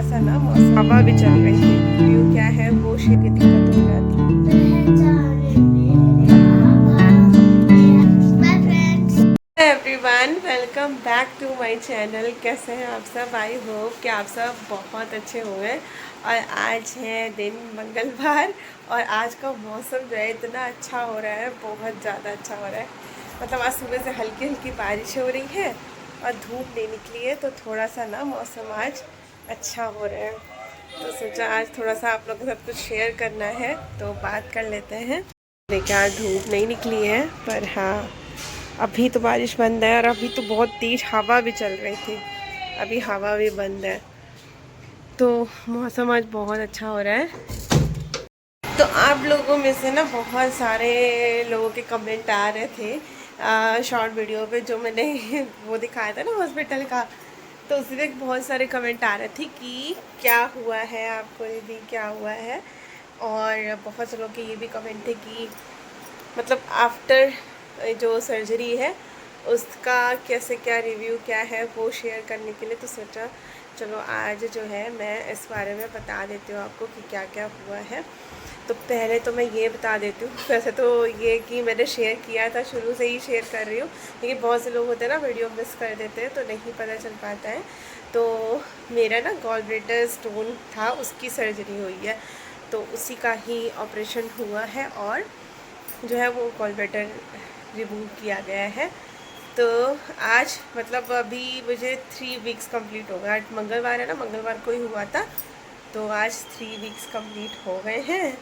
थोड़ा सा ना मौसम हवा भी चल रही थी, व्यू क्या है वो शेयर की दिक्कत हो जाती है। Everyone, welcome back to my channel. कैसे हैं आप सब? आई होप कि आप सब बहुत अच्छे होंगे। और आज है दिन मंगलवार और आज का मौसम जो है इतना अच्छा हो रहा है, बहुत ज़्यादा अच्छा हो रहा है। मतलब आज सुबह से हल्की हल्की बारिश हो रही है और धूप नहीं निकली है, तो थोड़ा सा ना मौसम आज अच्छा हो रहा है। तो सोचा आज थोड़ा सा आप लोगों के साथ कुछ शेयर करना है, तो बात कर लेते हैं। देखिए आज धूप नहीं निकली है, पर हाँ अभी तो बारिश बंद है और अभी तो बहुत तेज हवा भी चल रही थी। अभी हवा भी बंद है, तो मौसम आज बहुत अच्छा हो रहा है। तो आप लोगों में से ना बहुत सारे लोगों के कमेंट आ रहे थे शॉर्ट वीडियो पे, जो मैंने वो दिखाया था ना हॉस्पिटल का। तो उसी में बहुत सारे कमेंट आ रहे थे कि क्या हुआ है आपको दीदी, क्या हुआ है। और बहुत से लोग के ये भी कमेंट थे कि मतलब आफ्टर जो सर्जरी है उसका कैसे क्या रिव्यू क्या है वो शेयर करने के लिए, तो सोचा चलो आज जो है मैं इस बारे में बता देती हूँ आपको कि क्या क्या हुआ है। तो पहले तो मैं ये बता देती हूँ, वैसे तो ये कि मैंने शेयर किया था, शुरू से ही शेयर कर रही हूँ, लेकिन बहुत से लोग होते हैं ना वीडियो मिस कर देते हैं तो नहीं पता चल पाता है। तो मेरा ना गॉल ब्लैडर स्टोन था, उसकी सर्जरी हुई है, तो उसी का ही ऑपरेशन हुआ है और जो है वो गॉल ब्लैडर रिमूव किया गया है। तो आज मतलब अभी मुझे 3 वीक्स कंप्लीट हो गए। आज मंगलवार है ना, मंगलवार को ही हुआ था, तो आज 3 वीक्स कंप्लीट हो गए हैं।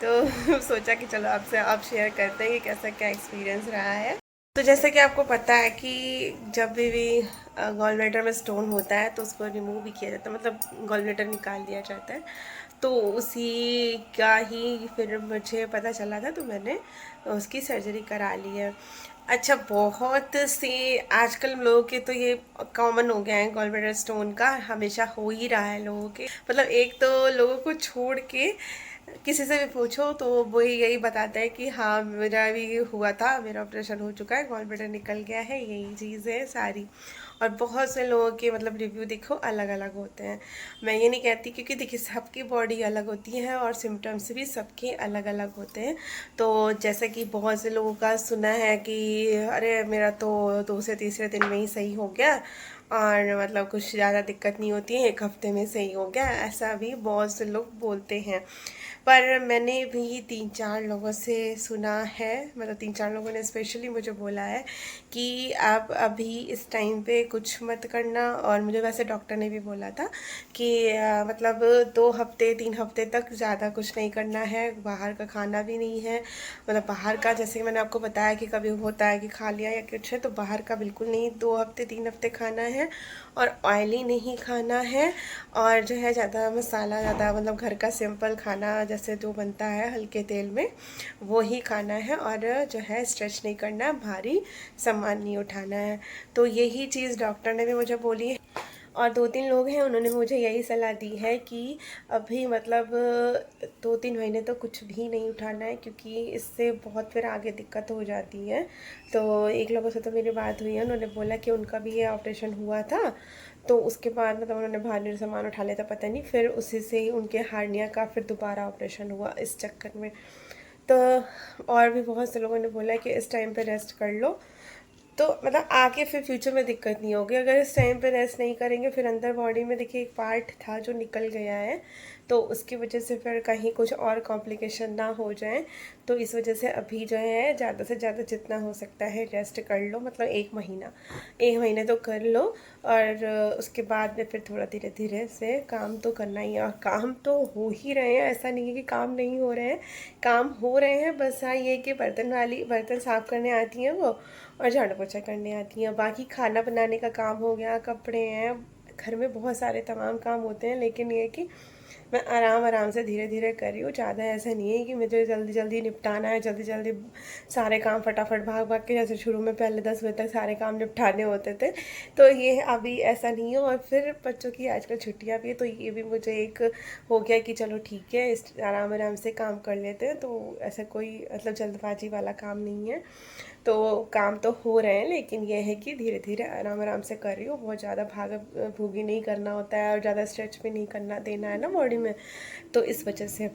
तो सोचा कि चलो आपसे आप शेयर करते हैं कि कैसा क्या एक्सपीरियंस रहा है। तो जैसे कि आपको पता है कि जब भी गॉल ब्लैडर में स्टोन होता है तो उसको रिमूव भी किया जाता है, मतलब गॉल ब्लैडर निकाल दिया जाता है। तो उसी का ही फिर मुझे पता चला था, तो मैंने उसकी सर्जरी करा ली है। अच्छा, बहुत से आजकल लोगों के तो ये कॉमन हो गया है, गॉल ब्लैडर स्टोन का हमेशा हो ही रहा है लोगों के। मतलब एक तो लोगों को छोड़ के किसी से भी पूछो तो वो यही बताता है कि हाँ मेरा भी हुआ था, मेरा ऑपरेशन हो चुका है, गॉल ब्लैडर निकल गया है, यही चीज़ है सारी। और बहुत से लोगों के मतलब रिव्यू देखो अलग अलग होते हैं। मैं ये नहीं कहती, क्योंकि देखिए सबकी बॉडी अलग होती है और सिम्टम्स भी सबके अलग अलग होते हैं। तो जैसे कि बहुत से लोगों का सुना है कि अरे मेरा तो 2 से 3 दिन में ही सही हो गया और मतलब कुछ ज़्यादा दिक्कत नहीं होती है, 1 हफ्ते में सही हो गया, ऐसा भी बहुत से लोग बोलते हैं। पर मैंने भी 3-4 लोगों से सुना है, मतलब 3-4 लोगों ने स्पेशली मुझे बोला है कि आप अभी इस टाइम पे कुछ मत करना। और मुझे वैसे डॉक्टर ने भी बोला था कि मतलब 2 हफ्ते 3 हफ्ते तक ज़्यादा कुछ नहीं करना है, बाहर का खाना भी नहीं है। मतलब बाहर का, जैसे कि मैंने आपको बताया कि कभी होता है कि खा लिया या कुछ है, तो बाहर का बिल्कुल नहीं, 2 हफ्ते 3 हफ्ते खाना है। और ऑयली नहीं खाना है, और जो है ज़्यादा मसाला, ज़्यादा मतलब घर का सिंपल खाना जैसे जो बनता है हल्के तेल में वो ही खाना है। और जो है स्ट्रेच नहीं करना है, भारी सामान नहीं उठाना है। तो यही चीज़ डॉक्टर ने भी मुझे बोली है। और 2-3 लोग हैं, उन्होंने मुझे यही सलाह दी है कि अभी मतलब 2-3 महीने तो कुछ भी नहीं उठाना है, क्योंकि इससे बहुत फिर आगे दिक्कत हो जाती है। तो एक लोगों से तो मेरी बात हुई है, उन्होंने बोला कि उनका भी ये ऑपरेशन हुआ था, तो उसके बाद मतलब उन्होंने भारी सामान उठा लिया था, पता नहीं फिर उसी से ही उनके हार्निया का फिर दोबारा ऑपरेशन हुआ इस चक्कर में। तो और भी बहुत से लोगों ने बोला है कि इस टाइम पे रेस्ट कर लो, तो मतलब आगे फिर फ्यूचर में दिक्कत नहीं होगी। अगर इस टाइम पे रेस्ट नहीं करेंगे, फिर अंदर बॉडी में देखिए एक पार्ट था जो निकल गया है, तो उसकी वजह से फिर कहीं कुछ और कॉम्प्लिकेशन ना हो जाए। तो इस वजह से अभी जो है ज़्यादा से ज़्यादा जितना हो सकता है रेस्ट कर लो, मतलब 1 महीने तो कर लो। और उसके बाद में फिर थोड़ा धीरे धीरे से काम तो करना ही है, और काम तो हो ही रहे हैं, ऐसा नहीं है कि काम नहीं हो रहे हैं, काम हो रहे हैं। बस हाँ ये कि बर्तन साफ़ करने आती हैं वो, और झाड़ू पोछा करने आती हैं। बाकी खाना बनाने का काम हो गया, कपड़े हैं, घर में बहुत सारे तमाम काम होते हैं। लेकिन ये है कि मैं आराम आराम से धीरे धीरे कर रही हूँ, ज़्यादा ऐसा नहीं है कि मुझे जल्दी जल्दी निपटाना है, जल्दी जल्दी सारे काम फटाफट भाग भाग के, जैसे शुरू में पहले 10 बजे तक सारे काम निपटाने होते थे, तो ये अभी ऐसा नहीं है। और फिर बच्चों की आजकल छुट्टियाँ भी है, तो ये भी मुझे एक हो गया कि चलो ठीक है, इस आराम आराम से काम कर लेते हैं, तो ऐसा कोई मतलब जल्दबाजी वाला काम नहीं है। तो काम तो हो रहे हैं, लेकिन यह है कि धीरे धीरे आराम आराम से कर रही हूँ। बहुत ज़्यादा भागा भूगी नहीं करना होता है और ज़्यादा स्ट्रेच भी नहीं करना देना है ना बॉडी में, तो इस वजह से।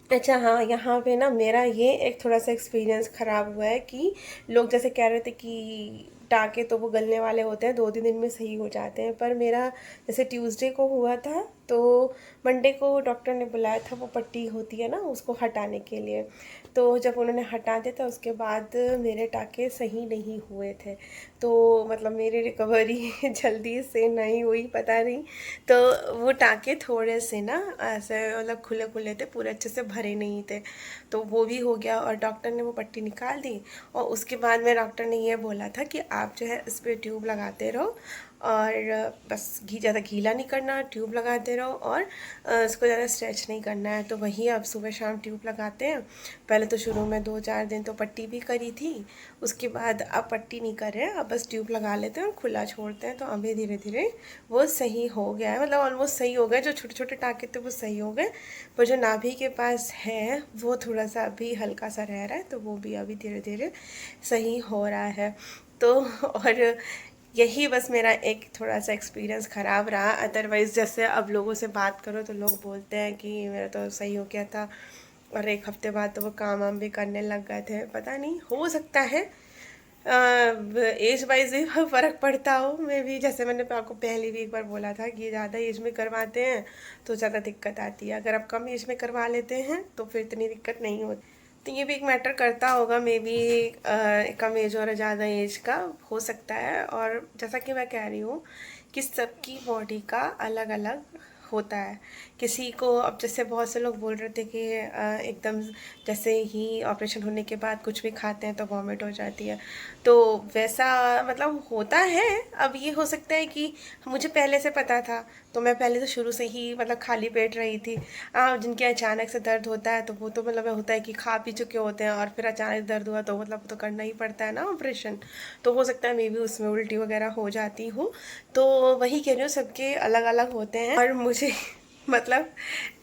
अच्छा हाँ, यहाँ पे ना मेरा ये एक थोड़ा सा एक्सपीरियंस ख़राब हुआ है कि लोग जैसे कह रहे थे कि टाँके तो वो गलने वाले होते हैं, 2-3 दिन में सही हो जाते हैं, पर मेरा जैसे ट्यूसडे को हुआ था तो मंडे को डॉक्टर ने बुलाया था, वो पट्टी होती है ना उसको हटाने के लिए। तो जब उन्होंने हटा दिया था उसके बाद मेरे टाँके सही नहीं हुए थे, तो मतलब मेरी रिकवरी जल्दी से नहीं हुई, पता नहीं। तो वो टाँके थोड़े से ना ऐसे मतलब खुले खुले थे, पूरे अच्छे से भरे नहीं थे, तो वो भी हो गया और डॉक्टर ने वो पट्टी निकाल दी। और उसके बाद में डॉक्टर ने ये बोला था कि आप जो है इस पर ट्यूब लगाते रहो और बस ज़्यादा गीला नहीं करना, ट्यूब लगाते रहो और इसको ज़्यादा स्ट्रेच नहीं करना है। तो वही अब सुबह शाम ट्यूब लगाते हैं। पहले तो शुरू में 2-4 दिन तो पट्टी भी करी थी, उसके बाद अब पट्टी नहीं कर रहे हैं, अब बस ट्यूब लगा लेते हैं और खुला छोड़ते हैं। तो अभी धीरे धीरे वो सही हो गया है, मतलब ऑलमोस्ट सही हो गया। जो छोटे छोटे टाँके थे वो सही हो गए, पर जो नाभि के पास है वो थोड़ा सा अभी हल्का सा रह रहा है, तो वो भी अभी धीरे धीरे सही हो रहा है। तो और यही बस मेरा एक थोड़ा सा एक्सपीरियंस ख़राब रहा। अदरवाइज़ जैसे अब लोगों से बात करो तो लोग बोलते हैं कि मेरा तो सही हो गया था और 1 हफ्ते बाद तो वो काम वाम भी करने लग गए थे। पता नहीं, हो सकता है एज वाइज भी फ़र्क पड़ता हो। मैं भी जैसे मैंने आपको पहले भी एक बार बोला था कि ज़्यादा एज में करवाते हैं तो ज़्यादा दिक्कत आती है, अगर आप कम एज में करवा लेते हैं तो फिर इतनी दिक्कत नहीं होती। तो ये भी एक मैटर करता होगा, मे बी कम एज और ज़्यादा एज का हो सकता है। और जैसा कि मैं कह रही हूँ कि सबकी बॉडी का अलग अलग होता है। किसी को अब जैसे बहुत से लोग बोल रहे थे कि एकदम जैसे ही ऑपरेशन होने के बाद कुछ भी खाते हैं तो वॉमिट हो जाती है, तो वैसा मतलब होता है। अब ये हो सकता है कि मुझे पहले से पता था, तो मैं पहले तो शुरू से ही मतलब खाली पेट रही थी। जिनके अचानक से दर्द होता है तो वो तो मतलब होता है कि खा पी चुके होते हैं और फिर अचानक दर्द हुआ तो मतलब तो करना ही पड़ता है ना ऑपरेशन। तो हो सकता है मे बी उसमें उल्टी वगैरह हो जाती हो। तो वही कह रही हूँ, सबके अलग अलग होते हैं। और मुझे मतलब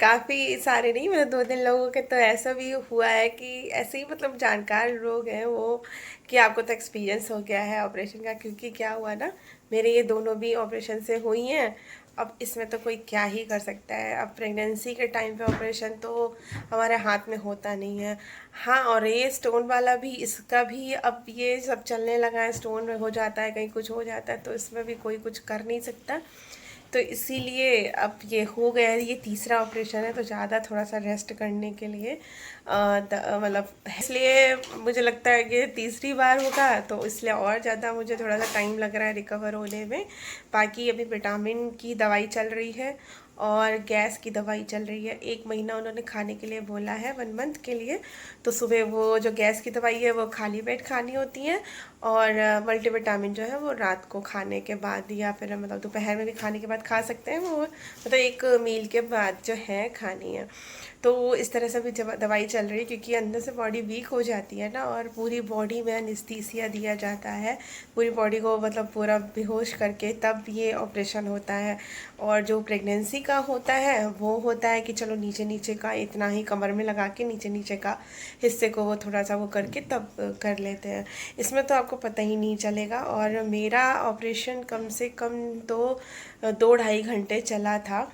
काफ़ी सारे नहीं, मतलब 2-3 लोगों के तो ऐसा भी हुआ है कि ऐसे ही मतलब जानकार लोग हैं वो, कि आपको तो एक्सपीरियंस हो गया है ऑपरेशन का। क्योंकि क्या हुआ ना, मेरे ये दोनों भी ऑपरेशन से हुई हैं। अब इसमें तो कोई क्या ही कर सकता है। अब प्रेगनेंसी के टाइम पे ऑपरेशन तो हमारे हाथ में होता नहीं है। हाँ, और ये स्टोन वाला भी, इसका भी अब ये सब चलने लगा है, स्टोन में हो जाता है, कहीं कुछ हो जाता है, तो इसमें भी कोई कुछ कर नहीं सकता। तो इसीलिए अब ये हो गया है, ये तीसरा ऑपरेशन है, तो ज़्यादा थोड़ा सा रेस्ट करने के लिए मतलब इसलिए मुझे लगता है कि तीसरी बार होगा, तो इसलिए और ज़्यादा मुझे थोड़ा सा टाइम लग रहा है रिकवर होने में। बाकी अभी विटामिन की दवाई चल रही है और गैस की दवाई चल रही है। 1 महीना उन्होंने खाने के लिए बोला है, 1 मंथ के लिए। तो सुबह वो जो गैस की दवाई है वो खाली पेट खानी होती है, और मल्टीविटामिन जो है वो रात को खाने के बाद, या फिर मतलब दोपहर में भी खाने के बाद खा सकते हैं वो, मतलब एक मील के बाद जो है खानी है। तो इस तरह से भी जब दवाई चल रही है, क्योंकि अंदर से बॉडी वीक हो जाती है ना, और पूरी बॉडी में एनेस्थीसिया दिया जाता है, पूरी बॉडी को मतलब पूरा बेहोश करके तब ये ऑपरेशन होता है। और जो प्रेगनेंसी का होता है वो होता है कि चलो नीचे नीचे का इतना ही कमर में लगा के नीचे नीचे का हिस्से को वो थोड़ा सा वो करके तब कर लेते हैं। इसमें तो आपको पता ही नहीं चलेगा। और मेरा ऑपरेशन कम से कम तो 2-2.5 घंटे चला था।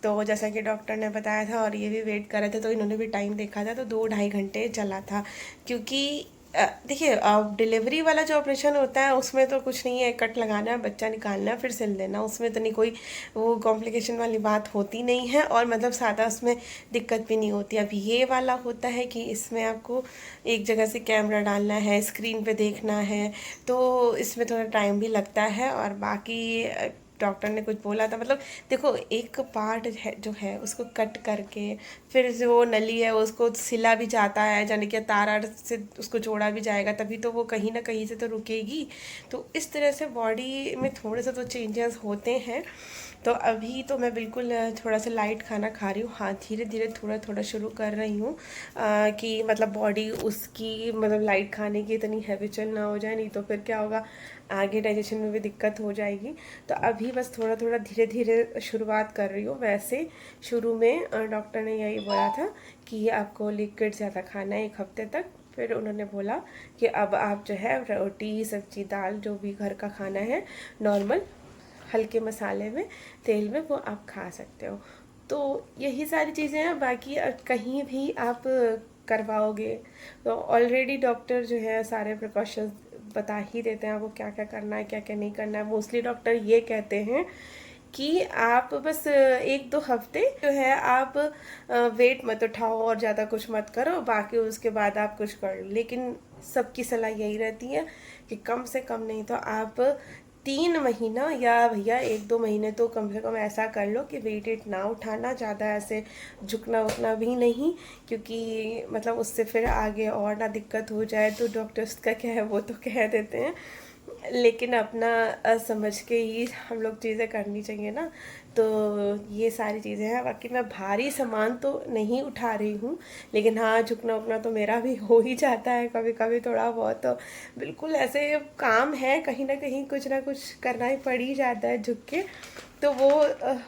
तो जैसा कि डॉक्टर ने बताया था और ये भी वेट कर रहे थे, तो इन्होंने भी टाइम देखा था, तो 2-2.5 घंटे चला था। क्योंकि देखिए, अब डिलीवरी वाला जो ऑपरेशन होता है उसमें तो कुछ नहीं है, कट लगाना है, बच्चा निकालना है, फिर सिल देना, उसमें तो नहीं कोई वो कॉम्प्लिकेशन वाली बात होती नहीं है, और मतलब सादा उसमें दिक्कत भी नहीं होती। अब ये वाला होता है कि इसमें आपको एक जगह से कैमरा डालना है, स्क्रीन पे देखना है, तो इसमें थोड़ा टाइम भी लगता है। और बाकी डॉक्टर ने कुछ बोला था, मतलब देखो एक पार्ट है जो है उसको कट करके फिर जो नली है उसको सिला भी जाता है, यानी कि तार से उसको जोड़ा भी जाएगा, तभी तो वो कहीं ना कहीं से तो रुकेगी। तो इस तरह से बॉडी में थोड़े से तो चेंजेस होते हैं। तो अभी तो मैं बिल्कुल थोड़ा सा लाइट खाना खा रही हूँ। हाँ, धीरे धीरे थोड़ा थोड़ा शुरू कर रही हूँ कि मतलब बॉडी उसकी मतलब लाइट खाने की इतनी हैबिचुअल ना हो जाए, नहीं तो फिर क्या होगा, आगे डाइजेशन में भी दिक्कत हो जाएगी। तो अभी बस थोड़ा थोड़ा धीरे धीरे शुरुआत कर रही हूँ। वैसे शुरू में डॉक्टर ने यही बोला था कि आपको लिक्विड ज़्यादा खाना है 1 हफ्ते तक, फिर उन्होंने बोला कि अब आप जो है रोटी सब्जी दाल जो भी घर का खाना है नॉर्मल हल्के मसाले में तेल में वो आप खा सकते हो। तो यही सारी चीज़ें हैं। बाकी कहीं भी आप करवाओगे तो ऑलरेडी डॉक्टर जो है सारे प्रिकॉशंस बता ही देते हैं आपको क्या क्या करना है क्या क्या नहीं करना है। मोस्टली डॉक्टर ये कहते हैं कि आप बस 1-2 हफ्ते जो है आप वेट मत उठाओ और ज़्यादा कुछ मत करो, बाकी उसके बाद आप कुछ कर लो। लेकिन सबकी सलाह यही रहती है कि कम से कम नहीं तो आप 3 महीना या भैया 1-2 महीने तो कम से कम ऐसा कर लो कि वेट ना उठाना, ज़्यादा ऐसे झुकना उकना भी नहीं, क्योंकि मतलब उससे फिर आगे और ना दिक्कत हो जाए। तो डॉक्टर्स का क्या है वो तो कह देते हैं, लेकिन अपना समझ के ही हम लोग चीज़ें करनी चाहिए ना। तो ये सारी चीज़ें हैं। बाकी मैं भारी सामान तो नहीं उठा रही हूँ, लेकिन हाँ झुकना उकना तो मेरा भी हो ही जाता है कभी कभी थोड़ा बहुत। तो बिल्कुल ऐसे काम है, कहीं ना कहीं कुछ ना कुछ करना ही पड़ ही जाता है झुक के, तो वो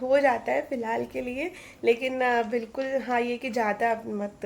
हो जाता है फ़िलहाल के लिए। लेकिन बिल्कुल हाँ ये कि ज़्यादा मत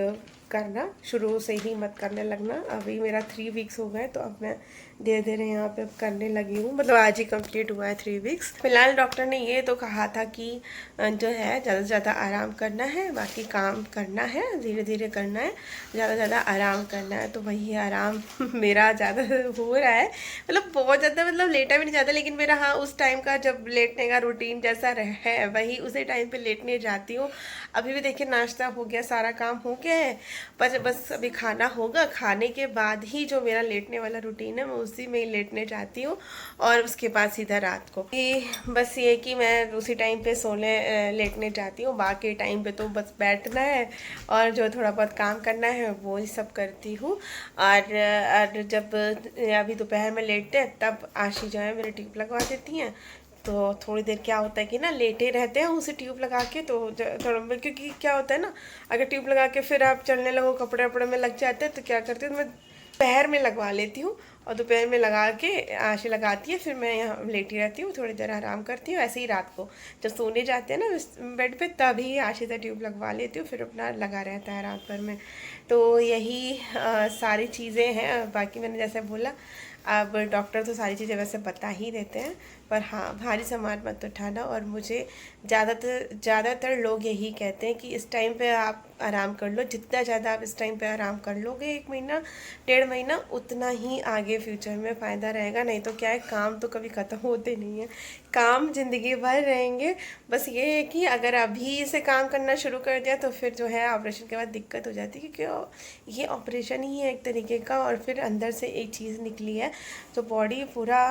करना, शुरू से ही मत करने लगना। अभी मेरा 3 वीक्स हो गए तो अब मैं धीरे धीरे यहाँ पे करने लगी हूँ, मतलब आज ही कंप्लीट हुआ है 3 वीक्स। फिलहाल डॉक्टर ने ये तो कहा था कि जो है ज़्यादा से ज़्यादा आराम करना है, बाकी काम करना है धीरे धीरे करना है, ज़्यादा से ज़्यादा आराम करना है। तो वही आराम मेरा ज़्यादा हो रहा है, मतलब बहुत ज़्यादा, मतलब लेटा भी नहीं जाता, लेकिन मेरा हाँ उस टाइम का जब लेटने का रूटीन जैसा है वही उसी टाइम पे लेटने जाती हूँ। अभी भी देखिए नाश्ता हो गया, सारा काम हो गया है, बस अभी खाना होगा, खाने के बाद ही जो मेरा लेटने वाला रूटीन है मैं उसी में ही लेटने जाती हूँ। और उसके बाद सीधा रात को बस ये कि मैं उसी टाइम पे सोने लेटने जाती हूँ, बाकी टाइम पे तो बस बैठना है और जो थोड़ा बहुत काम करना है वो ही सब करती हूँ। और जब अभी दोपहर में लेटते हैं तब आशी जो है मेरे ट्यूब लगवा देती हैं। तो थोड़ी देर क्या होता है कि ना लेटे रहते हैं उसे ट्यूब लगा के, तो थोड़ा, क्योंकि क्या होता है ना अगर ट्यूब लगा के फिर आप चलने लगो कपड़े वपड़े में लग जाते हैं, तो क्या करती हूँ मैं दोपहर में लगवा लेती हूँ, और दोपहर में लगा के आशी लगाती है, फिर मैं यहाँ लेटी रहती हूँ, थोड़ी देर आराम करती हूँ। ऐसे ही रात को जब सोने जाते हैं ना बेड पे तभी आशी से ट्यूब लगवा लेती हूँ, फिर अपना लगा रहता है रात भर में। तो यही सारी चीज़ें हैं। बाकी मैंने जैसे बोला अब डॉक्टर तो सारी चीज़ें वैसे बता ही देते हैं, पर हाँ भारी सामान मत उठाना। और मुझे ज़्यादातर लोग यही कहते हैं कि इस टाइम पे आप आराम कर लो, जितना ज़्यादा आप इस टाइम पे आराम कर लोगे 1 महीना 1.5 महीना, उतना ही आगे फ्यूचर में फ़ायदा रहेगा। नहीं तो क्या है, काम तो कभी ख़त्म होते नहीं है, काम ज़िंदगी भर रहेंगे। बस ये है कि अगर अभी से काम करना शुरू कर दिया तो फिर जो है ऑपरेशन के बाद दिक्कत हो जाती है, क्योंकि ये ऑपरेशन ही है एक तरीके का, और फिर अंदर से एक चीज़ निकली है, तो बॉडी पूरा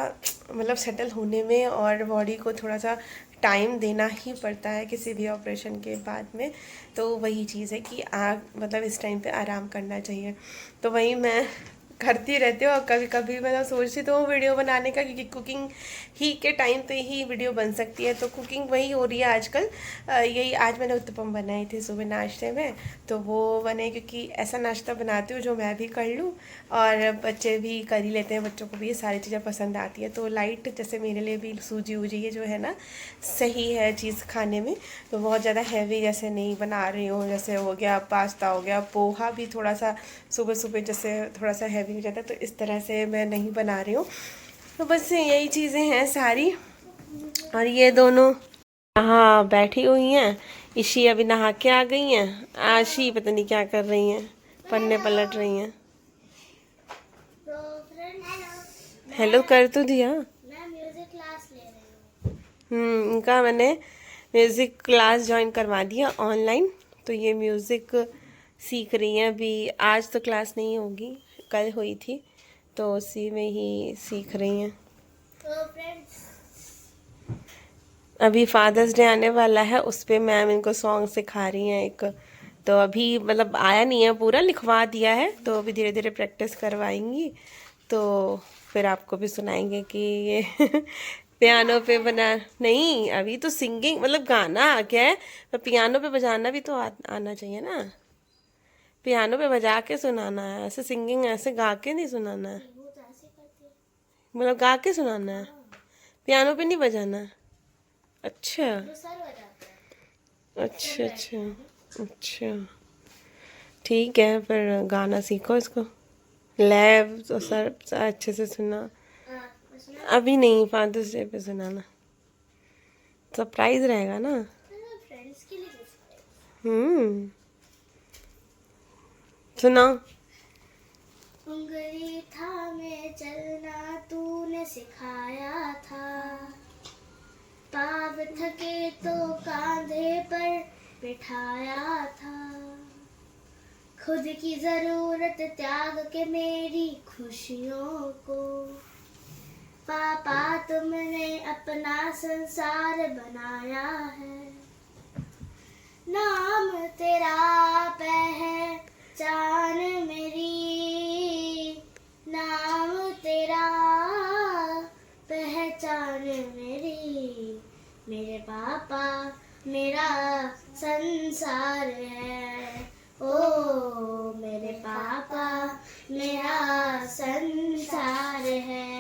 मतलब सेटल होने में और बॉडी को थोड़ा सा टाइम देना ही पड़ता है किसी भी ऑपरेशन के बाद में। तो वही चीज़ है कि मतलब इस टाइम पे आराम करना चाहिए। तो वही मैं करती रहती हूँ, और कभी कभी मैं सोचती तो हूँ वीडियो बनाने का, क्योंकि कुकिंग ही के टाइम पे ही वीडियो बन सकती है। तो कुकिंग वही हो रही है आजकल। यही आज मैंने उत्तपम बनाई थी सुबह नाश्ते में, तो वो बने, क्योंकि ऐसा नाश्ता बनाती हूँ जो मैं भी कर लूँ और बच्चे भी कर ही लेते हैं, बच्चों को भी ये सारी चीज़ें पसंद आती है। तो लाइट जैसे मेरे लिए भी सूजी वूजी ये जो है ना सही है चीज़ खाने में, तो बहुत ज़्यादा हैवी जैसे नहीं बना रही हूँ। जैसे हो गया पास्ता, हो गया पोहा भी थोड़ा सा सुबह सुबह जैसे थोड़ा सा हैवी हो जाता है, तो इस तरह से मैं नहीं बना रही हूँ। तो बस यही चीज़ें हैं सारी। और ये दोनों हाँ बैठी हुई हैं, ईशी अभी नहा के आ गई हैं, आशी पता नहीं क्या कर रही हैं, पन्ने पलट रही हैं। हेलो कर तो दिया। मैं म्यूजिक क्लास ले रही हूँ। इनका मैंने म्यूज़िक क्लास ज्वाइन करवा दिया ऑनलाइन, तो ये म्यूज़िक सीख रही हैं अभी। आज तो क्लास नहीं होगी, कल हुई थी, तो उसी में ही सीख रही हैं। तो फ्रेंड्स अभी फादर्स डे आने वाला है, उस पर मैम इनको सॉन्ग सिखा रही हैं एक। तो अभी मतलब आया नहीं है पूरा, लिखवा दिया है, तो अभी धीरे धीरे प्रैक्टिस करवाएंगी, तो फिर आपको भी सुनाएंगे कि ये पियानो पे बना नहीं, अभी तो सिंगिंग मतलब गाना आ गया है, पर पियानो पे बजाना भी तो आना चाहिए ना। पियानो पे बजा के सुनाना है, ऐसे सिंगिंग ऐसे गा के नहीं सुनाना है, वो तो ऐसे करती है। मतलब गा के सुनाना है, पियानो पे नहीं बजाना है। अच्छा वो सर बजाता अच्छा है। अच्छा अच्छा, ठीक है फिर गाना सीखो इसको। लैब तो सर अच्छे से सुना। अभी नहीं, फादर्स डे पे सुनाना, सरप्राइज रहेगा ना। फ्रेंड्स के लिए surprise। सुनाओ। उंगली थामे चलना तूने सिखाया था, पाँव थके तो कांधे पर बिठाया था, खुद की जरूरत त्याग के मेरी खुशियों को पापा तुमने अपना संसार बनाया है, नाम तेरा पहचान मेरी, नाम तेरा पहचान मेरी, मेरे पापा मेरा संसार है, ओ मेरे पापा मेरा संसार है,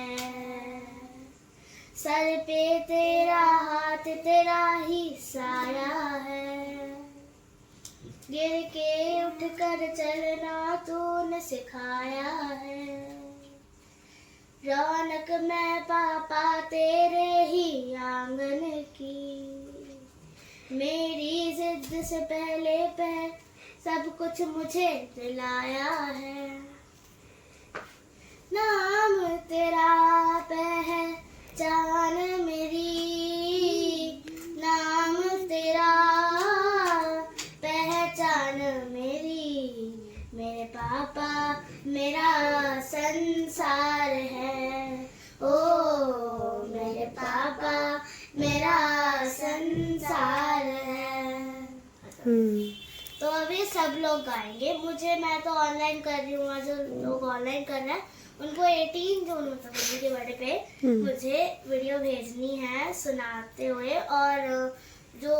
सर पे तेरा हाथ तेरा ही साया है, गिर के उठ कर चलना तूने सिखाया है, रौनक मैं पापा तेरे ही आंगन की, मेरी जिद से पहले सब कुछ मुझे दिलाया है, नाम तेरा पहचान मेरी, नाम तेरा पहचान मेरी, मेरे पापा मेरा संसार है, ओ मेरे पापा मेरा संसार है। तो अभी सब लोग गाएंगे, मैं तो ऑनलाइन कर रही हूँ, जो लोग ऑनलाइन कर रहे हैं उनको 18 जून मतलब मम्मी के बर्थडे पे मुझे वीडियो भेजनी है सुनाते हुए, और जो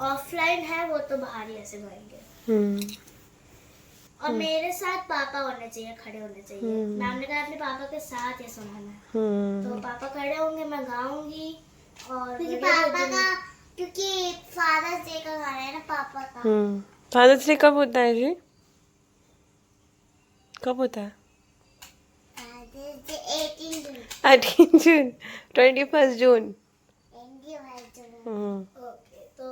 ऑफलाइन है वो तो बाहर ही ऐसे गाएंगे। और मेरे साथ पापा होने चाहिए, खड़े होने चाहिए। मैम ने कहा अपने पापा के साथ ये सुनाना है, तो पापा खड़े होंगे, मैं गाऊंगी। और क्योंकि फादर्स डे का गाना है ना पापा का। फादर्स डे कब होता है जी? कब होता है? 18 जून, 21 जून। ओके, तो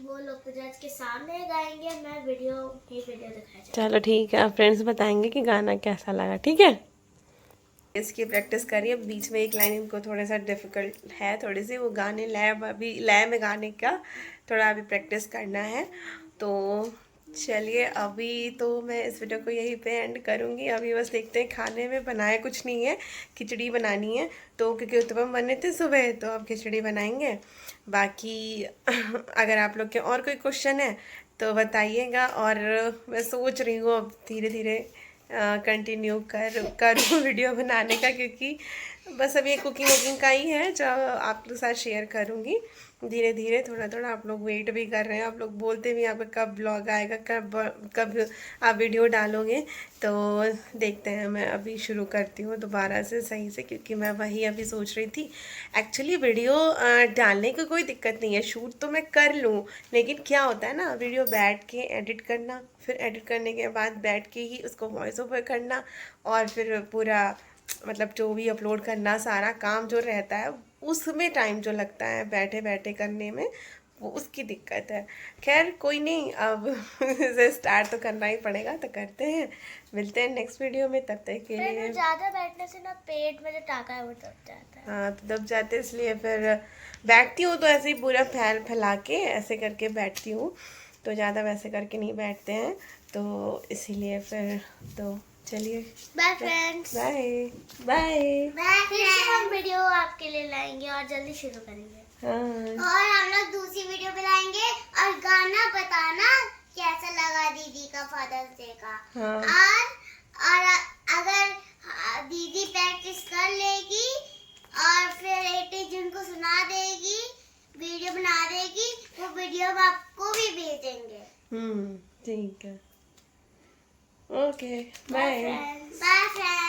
वो लोग जज के सामने गाएंगे, मैं वीडियो दिखाया। चलो ठीक है, आप फ्रेंड्स बताएंगे कि गाना कैसा लगा, ठीक है। इसकी प्रैक्टिस करिए, बीच में एक लाइन इनको थोड़ा सा डिफ़िकल्ट है, थोड़ी सी वो गाने लय में गाने का थोड़ा अभी प्रैक्टिस करना है। तो चलिए, अभी तो मैं इस वीडियो को यहीं पे एंड करूँगी। अभी बस देखते हैं, खाने में बनाया कुछ नहीं है, खिचड़ी बनानी है, तो क्योंकि उत्तपम बने थे सुबह, तो अब खिचड़ी बनाएंगे। बाकी अगर आप लोग के और कोई क्वेश्चन है तो बताइएगा, और मैं सोच रही हूँ अब धीरे धीरे कंटिन्यू करूँ वीडियो बनाने का, क्योंकि बस अभी कुकिंग वुकिंग का ही है जो आप लोग साथ शेयर करूँगी धीरे धीरे, थोड़ा थोड़ा। आप लोग वेट भी कर रहे हैं, आप लोग बोलते भी आपका कब ब्लॉग आएगा, कब आप वीडियो डालोगे। तो देखते हैं, मैं अभी शुरू करती हूँ दोबारा से सही से, क्योंकि मैं वही अभी सोच रही थी। एक्चुअली वीडियो डालने की कोई दिक्कत नहीं है, शूट तो मैं कर लूँ, लेकिन क्या होता है ना, वीडियो बैठ के एडिट करना, फिर एडिट करने के बाद बैठ के ही उसको वॉइस ओवर करना, और फिर पूरा मतलब जो भी अपलोड करना, सारा काम जो रहता है उसमें टाइम जो लगता है बैठे बैठे करने में, वो उसकी दिक्कत है। खैर कोई नहीं, अब इसे स्टार्ट तो करना ही पड़ेगा, तो करते हैं। मिलते हैं नेक्स्ट वीडियो में, तब तक के लिए। ज़्यादा बैठने से ना पेट में जो टाका है वो दब जाता है। हाँ, तो दब जाते, इसलिए फिर बैठती हूँ तो ऐसे ही पूरा फैला के ऐसे करके बैठती हूँ, तो ज़्यादा वैसे करके नहीं बैठते हैं, तो इसीलिए फिर तो चलिए, बाय फ्रेंड्स, बाय बाय। फिर से हम वीडियो आपके लिए लाएंगे और जल्दी शुरू करेंगे। हाँ, और हम लोग दूसरी वीडियो पे लाएंगे, और गाना बताना कैसा लगा दीदी का फादर्स डे का। हाँ। और अगर दीदी प्रैक्टिस कर लेगी और फिर 18 जून को सुना देगी, वीडियो बना देगी, वो वीडियो हम आपको भी भेजेंगे। ठीक है, ओके, बाय। Bye friends.